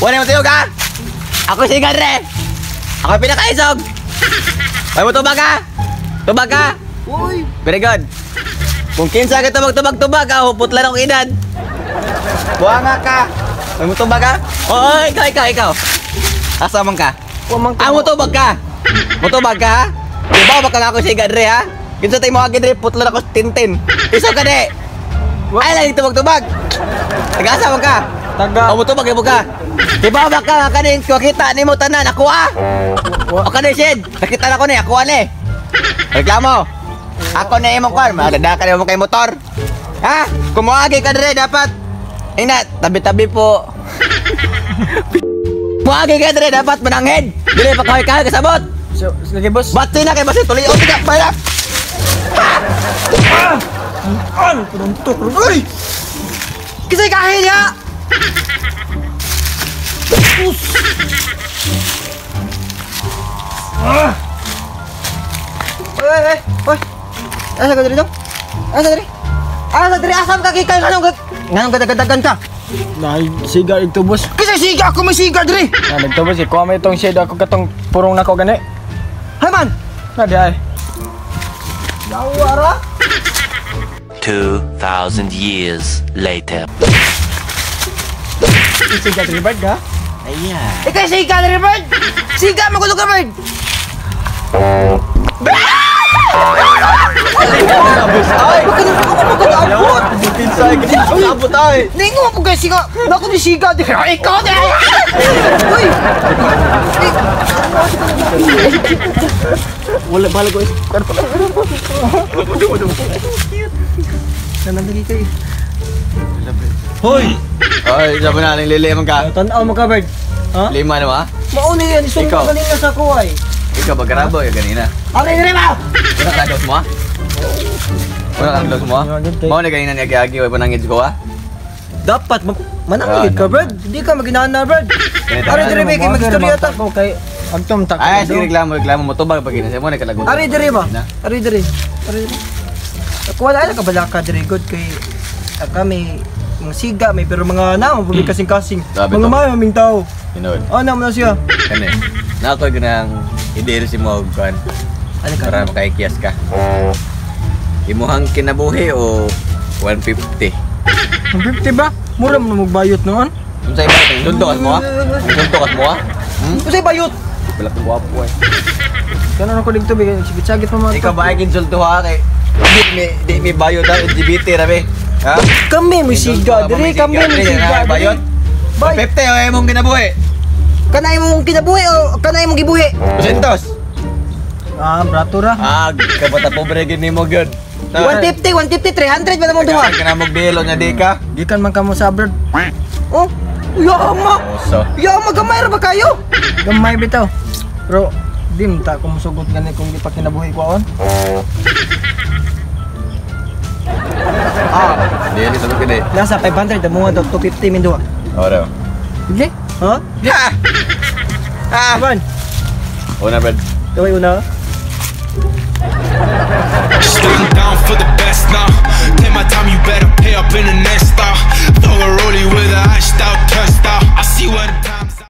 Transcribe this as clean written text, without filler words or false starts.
Wala mo tuyog ha? Ako si Gadre. Ako pinakaisog. May mo tubag ha? Tubag ka? Uy. Very good. Kung kinsa ka tubag-tubag ha, huputlan akong edad. Buhanga ka. May mo tubag ha? Oo, ikaw. Asa man ka? Mutubag ka. Mutubag ka ha? Diba baka nga ako si Gadre ha? Kinsa tayo mga Gadre, putlan ako tintin. Isog ka di. Ay lang tubag-tubag. Taga-asa man ka? Taga. Mutubag mo ka. Diba baka nga kanin, kita ni mo tanan, ako ha? O kanin, Sid. Nakita na ko ni, ako ni. Reklamo. Ako na imong kwan, madadaka na mo kay motor. Ha? Kumuagi ka dire dapat. Ingat, tabi-tabi po. Kumuagi ka dire dapat mananghed. Dire pa kahoy kasabot. So, sige boss. Bati na kay boss, tuloy o tiga para. Ano tuntok? Uy! Kisay kahe niya. Oy. Asa ka diri dong? Asa diri? Asam ka kikay nganong kadagdagan ka? Nay, siga ito boss. Kisay siga ako may siga diri. Na nagto boss, ikuha mo itong shade ako katong purong nako gani. Hay man. Na di ay. Lawara. 2,000 years later. Siga diri bad ka? Ayan. Ikay siga diri bird. Siga mo ka bird. Ay, Abot. Pinsay ka. Abot ay. ningo mo guys siga. Nako ni siga diri. Ikaw di. Uy. Wala bala guys. Nanandali kay. Hoy. Ay, sabi na ning lili man ka. Tan-aw mo ka bird. Ha? Lima na ba? Mao ni yan isong Ikaw. kanina sa kuway. Ikaw ba garabo ya ganina? Ano dire ba? Wala ka dos mo ha? Wala ka dos mo ha? Mao na ganina ni agi-agi way panangid ko ha? Dapat manangit ka, Brad. Hindi ka maginana, Brad. Ari dire ba kay magstorya ta? ko kay agtom tak. Ay, sige reklamo mo tubag pag kinasa mo na kalagot. Ari dire ba? Ari dire. Ako wala ka bala ka dire good kay kami mga siga may pero mga naon puli kasing-kasing. Sabi Mga to. mayaming tao. Tinood. Ano mo na siya? Kani. Na ako ganang idiri si mo kan Ano ka? para makaikiyas ka. Imuhang kinabuhi o 150. 50 ba? Mura mo na magbayot noon. Unsay ba? Dundokas mo ha? Dundokas mo ha? Usay bayot. Wala ko guwapo eh. Kanon ako dito bigay sigit-sagit pa mo. Ikaw ba ay kinsulto ha kay di mi bayo ta LGBT rabi. Ha? Kami may siga dire, kami may siga. Bayot. Bay. 50 o imong kinabuhi. Kanay mo kinabuhi o kanay mo gibuhi? 200. Ah, brato ra. Kabata pobre gid nimo gyud. 150, 300 ba namong duha? Kana mo bilo nya di ka. Gikan man kamo sa abroad. Oh, yama. So, Yama gamay ra ba kayo? Gamay bitaw. Pero di mo ta ko musugot gani kung di pa kinabuhi ko on. di ni sabi kini. Nasa 500 mo daw 250 min duha. Ora. Bili? Ha? Aban. Una bad. Daway una. Sitting down for the best now. Take my time, you better pay up in the next style. Throw a rollie with a hashed out, turnstile. I see where the time.